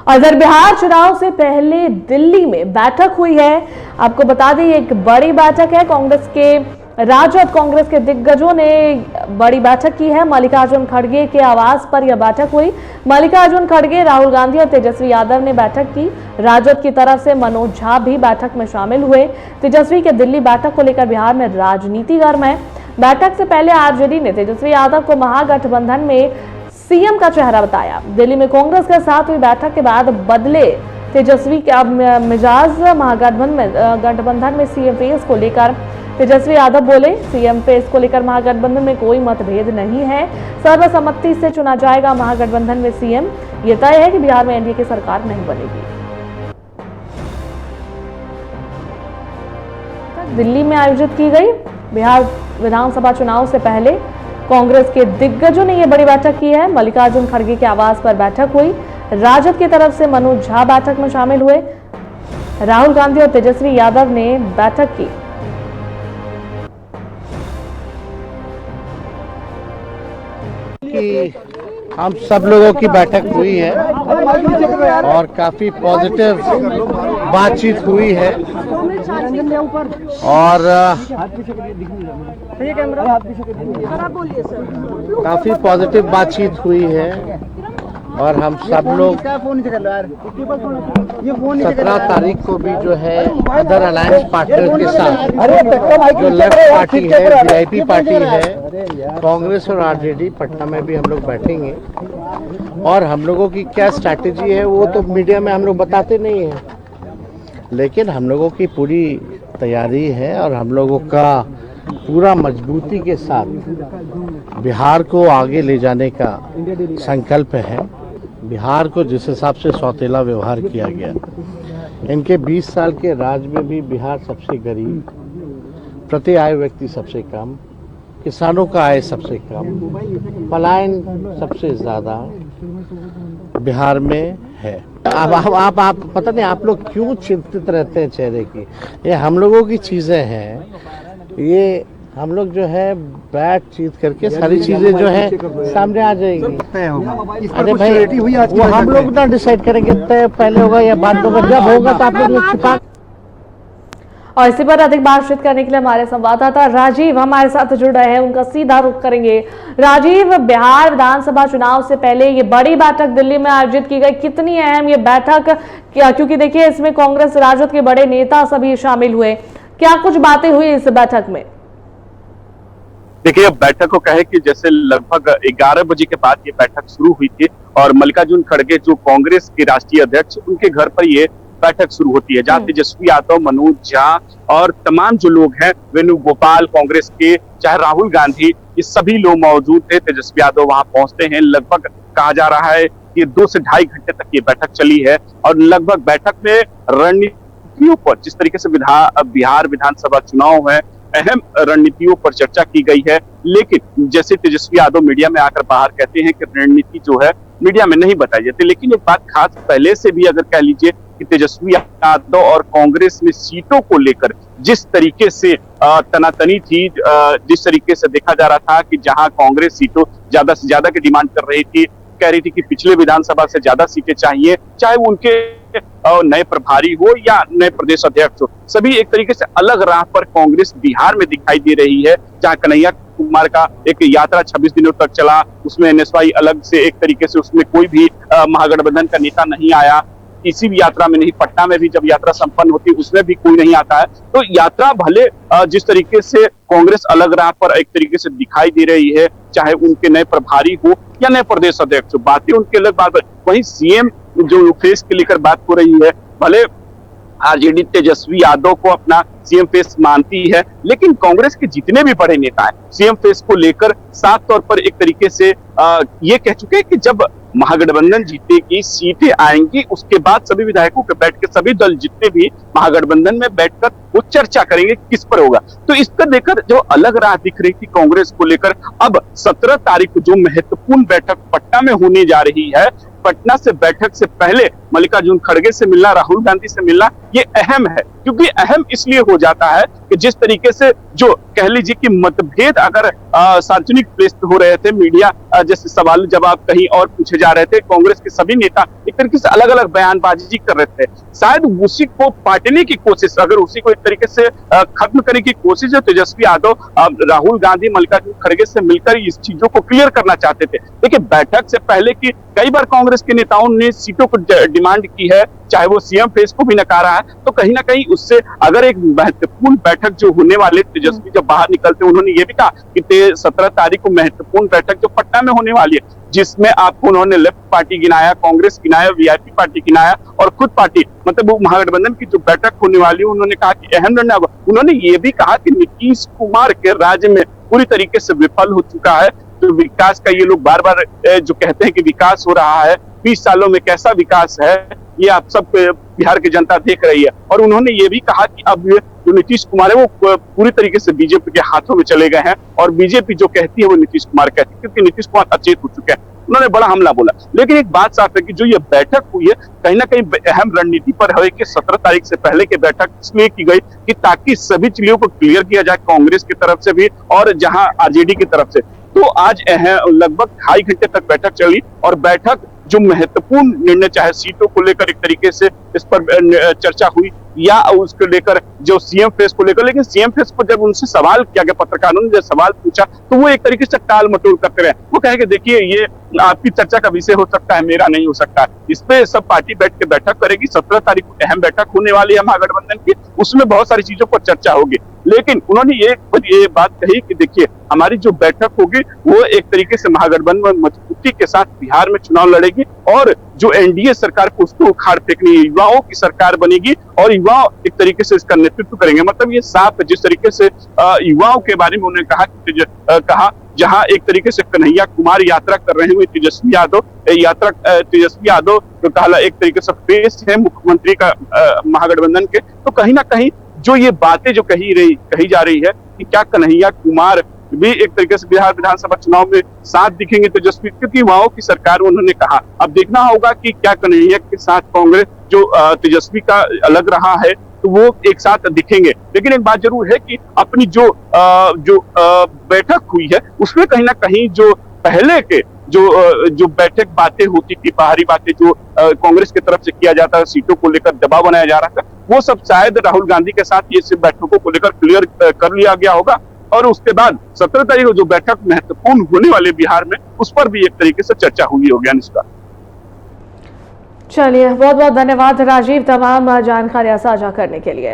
और इधर बिहार चुनाव से पहले दिल्ली में बैठक हुई है। आपको बता दें एक बड़ी बैठक है। कांग्रेस के राजद कांग्रेस के दिग्गजों ने बड़ी बैठक की है। मल्लिकार्जुन खड़गे के आवास पर यह बैठक हुई। मल्लिकार्जुन खड़गे, राहुल गांधी और तेजस्वी यादव ने बैठक की। राजद की तरफ से मनोज झा भी बैठक में शामिल हुए। तेजस्वी के दिल्ली बैठक को लेकर बिहार में राजनीति गर्म है। बैठक से पहले आरजेडी ने तेजस्वी यादव को महागठबंधन में सीएम का चेहरा बताया। दिल्ली में कांग्रेस के साथ हुई बैठक के बाद बदले तेजस्वी के मिजाज। महागठबंधन में सीएम फेस को लेकर तेजस्वी यादव बोले, सीएम फेस को लेकर महागठबंधन में कोई मतभेद नहीं है, सर्वसम्मति से चुना जाएगा महागठबंधन में सीएम। ये तय है कि बिहार में एनडीए की सरकार नहीं बनेगी। दिल्ली में आयोजित की गई बिहार विधानसभा चुनाव से पहले कांग्रेस के दिग्गजों ने यह बड़ी बैठक की है। मल्लिकार्जुन खड़गे के आवास पर बैठक हुई। राजद की तरफ से मनोज झा बैठक में शामिल हुए। राहुल गांधी और तेजस्वी यादव ने बैठक की। कि हम सब लोगों की बैठक हुई है और काफी पॉजिटिव बातचीत हुई है और काफी पॉजिटिव बातचीत हुई है और हम सब लोग 17 तारीख को भी जो है अदर अलायंस पार्टनर के साथ जो लेफ्ट पार्टी है, वीआईपी पार्टी है, कांग्रेस और आरजेडी, पटना में भी हम लोग बैठेंगे और हम लोगों की क्या स्ट्रैटेजी है वो तो मीडिया में हम लोग बताते नहीं हैं, लेकिन हम लोगों की पूरी तैयारी है और हम लोगों का पूरा मजबूती के साथ बिहार को आगे ले जाने का संकल्प है। बिहार को जिस हिसाब से सौतेला व्यवहार किया गया, इनके 20 साल के राज में भी बिहार सबसे गरीब, प्रति आय व्यक्ति सबसे कम, किसानों का आय सबसे कम, पलायन सबसे ज़्यादा बिहार में है। आप पता नहीं आप लोग क्यों चिंतित रहते हैं चेहरे की, ये हम लोगों की चीज़ें हैं। ये हम लोग जो है बातचीत करके सारी चीजें जो है सामने आ जाएगी। अरे भाई वो हम लोग ना डिसाइड करेंगे तय पहले होगा या बाद होगा, जब होगा तो आप लोग छुपा। और इसी पर अधिक बातचीत करने के लिए हमारे संवाददाता राजीव हमारे साथ जुड़ रहे हैं, उनका सीधा रुख करेंगे। राजीव, बिहार विधानसभा चुनाव से पहले ये बड़ी बैठक दिल्ली में आयोजित की गई, कितनी अहम ये बैठक, क्योंकि देखिए इसमें कांग्रेस राजद के बड़े नेता सभी शामिल हुए, क्या कुछ बातें हुई इस बैठक में? देखिए, अब बैठक को कहे कि जैसे लगभग 11 बजे के बाद ये बैठक शुरू हुई थी और मल्लिकार्जुन खड़गे जो कांग्रेस के राष्ट्रीय अध्यक्ष, उनके घर पर ये बैठक शुरू होती है, जहां तेजस्वी यादव, मनोज झा और तमाम जो लोग हैं, वेणुगोपाल कांग्रेस के, चाहे राहुल गांधी, ये सभी लोग मौजूद थे। तेजस्वी यादव वहां पहुंचते हैं। लगभग कहा जा रहा है कि 2 से ढाई घंटे तक ये बैठक चली है और लगभग बैठक में रणनीतियों पर, जिस तरीके से बिहार विधानसभा चुनाव है, अहम रणनीतियों पर चर्चा की गई है। लेकिन जैसे तेजस्वी यादव मीडिया में आकर बाहर कहते हैं कि रणनीति जो है मीडिया में नहीं बताई जाती, लेकिन एक बात खास पहले से भी अगर कह लीजिए कि तेजस्वी यादव और कांग्रेस में सीटों को लेकर जिस तरीके से तनातनी थी, जिस तरीके से देखा जा रहा था कि जहां कांग्रेस सीटों ज्यादा से ज्यादा की डिमांड कर रही थी, कह रही थी कि पिछले विधानसभा से ज्यादा सीटें चाहिए, चाहे वो उनके नए प्रभारी हो या नए प्रदेश अध्यक्ष हो, सभी एक तरीके से अलग राह पर कांग्रेस बिहार में दिखाई दे रही है। जहां कन्हैया कुमार का एक यात्रा 26 दिनों तक चला, उसमें एनएसवाई अलग से एक तरीके से उसमें कोई भी महागठबंधन का नेता नहीं आया। किसी भी यात्रा में नहीं, पटना में भी जब यात्रा संपन्न होती है उसमें भी कोई नहीं आता है। तो यात्रा भले जिस तरीके से कांग्रेस अलग राह पर एक तरीके से दिखाई दे रही है, चाहे उनके नए प्रभारी हो या नए प्रदेश अध्यक्ष हो, बातें उनके अलग बात। वहीं सीएम जो फेस के लेकर बात हो रही है, भले आरजेडी तेजस्वी यादव को अपना सीएम फेस मानती है, लेकिन कांग्रेस के जितने भी बड़े नेता हैं सीएम फेस को लेकर साफ तौर पर एक तरीके से ये कह चुके हैं कि जब महागठबंधन जीतेगी, सीटें आएंगी, उसके बाद सभी विधायकों के बैठ के सभी दल जितने भी महागठबंधन में बैठकर वो चर्चा करेंगे किस पर होगा। तो इसको लेकर जो अलग राह दिख रही थी कांग्रेस को लेकर, अब 17 तारीख को जो महत्वपूर्ण बैठक पटना में होने जा रही है, पटना से बैठक से पहले मल्लिकार्जुन खड़गे से मिलना, राहुल गांधी से मिलना, ये अहम है। क्योंकि अहम इसलिए हो जाता है कि जिस तरीके से जो कह लीजिए कि मतभेद अगर सार्वजनिक प्लेस पे हो रहे थे, मीडिया जैसे सवाल जवाब कहीं और पूछे जा रहे थे, कांग्रेस के सभी नेता एक तरीके से अलग अलग बयानबाजी कर रहे थे, शायद उसी को पाटने की कोशिश, अगर उसी को एक तरीके से खत्म करने की कोशिश है, तेजस्वी यादव राहुल गांधी मल्लिकार्जुन खड़गे से मिलकर इस चीजों को क्लियर करना चाहते थे। देखिए, बैठक से पहले की कई बार कांग्रेस के नेताओं ने सीटों को डिमांड की है, चाहे वो सीएम फेस को भी नकारा है, तो कहीं ना कहीं उससे अगर एक महत्वपूर्ण बैठक जो होने वाले, तेजस्वी जब बाहर निकलते उन्होंने ये भी कहा कि 17 तारीख को महत्वपूर्ण बैठक जो पटना में होने वाली है, जिसमें आपको उन्होंने लेफ्ट पार्टी गिनाया, कांग्रेस गिनाया, वीआईपी पार्टी गिनाया और खुद पार्टी, मतलब वो महागठबंधन की जो बैठक होने वाली है, उन्होंने कहा कि अहम निर्णय होगा। उन्होंने ये भी कहा कि नीतीश कुमार के राज्य में पूरी तरीके से विफल हो चुका है। तो विकास का ये लोग बार बार जो कहते हैं कि विकास हो रहा है, 20 सालों में कैसा विकास है, ये आप सब बिहार की जनता देख रही है। और उन्होंने ये भी कहा कि अब जो नीतीश कुमार है वो पूरी तरीके से बीजेपी के हाथों में चले गए हैं और बीजेपी जो कहती है वो नीतीश कुमार कहती है, क्योंकि नीतीश कुमार अचेत हो चुके हैं। उन्होंने बड़ा हमला बोला। लेकिन एक बात साफ है कि जो ये बैठक हुई है, कहीं ना कहीं अहम रणनीति पर है कि 17 तारीख से पहले की बैठक इसलिए की गई कि ताकि सभी चीजों को क्लियर किया जाए, कांग्रेस की तरफ से भी और जहां आरजेडी की तरफ से। तो आज लगभग 2.5 घंटे तक बैठक चली और बैठक जो महत्वपूर्ण निर्णय, चाहे सीटों को लेकर एक तरीके से इस पर चर्चा हुई या उसको लेकर जो सीएम फेस को लेकर, लेकिन सीएम फेस पर जब उनसे सवाल किया गया, पत्रकारों ने जब सवाल पूछा तो वो एक तरीके से टाल मटोल करते रहे। वो कहेंगे देखिए ये आपकी चर्चा का विषय हो सकता है, मेरा नहीं हो सकता है। इस पे सब पार्टी बैठ के बैठक करेगी। 17 तारीख को अहम बैठक होने वाली है महागठबंधन की, उसमें बहुत सारी चीजों पर चर्चा होगी। लेकिन उन्होंने ये बात कही कि देखिए हमारी जो बैठक होगी वो एक तरीके से महागठबंधन में मजबूती के साथ बिहार में चुनाव लड़ेगी और जो एनडीए सरकार को उसको उखाड़ फेंकनी है, युवाओं की सरकार बनेगी और युवा एक तरीके से इसका नेतृत्व करेंगे। मतलब ये साफ है। जिस तरीके से युवाओं के बारे में उन्होंने कहा जहां एक तरीके से कन्हैया कुमार यात्रा कर रहे हुए तेजस्वी यादव जो कहा एक तरीके से फेस है मुख्यमंत्री का महागठबंधन के, तो कहीं ना कहीं जो ये बातें जो कही जा रही है कि क्या कन्हैया कुमार भी एक तरीके से बिहार विधानसभा चुनाव में साथ दिखेंगे तेजस्वी, क्योंकि युवाओं की सरकार उन्होंने कहा। अब देखना होगा कि क्या कन्हैया के साथ कांग्रेस जो तेजस्वी का अलग रहा है तो वो एक साथ दिखेंगे। लेकिन एक बात जरूर है कि अपनी जो बैठक हुई है उसमें कहीं ना कहीं जो पहले के जो बैठक बातें होती थी, बाहरी बातें जो कांग्रेस की तरफ से किया जाता है, सीटों को लेकर दबाव बनाया जा रहा था, वो सब शायद राहुल गांधी के साथ ये सिर्फ बैठकों को लेकर क्लियर कर लिया गया होगा। और उसके बाद 17 तारीख को जो बैठक महत्वपूर्ण होने वाले बिहार में, उस पर भी एक तरीके से चर्चा हुई होगी अनुष्का। चलिए, बहुत बहुत धन्यवाद राजीव तमाम जानकारियां साझा करने के लिए।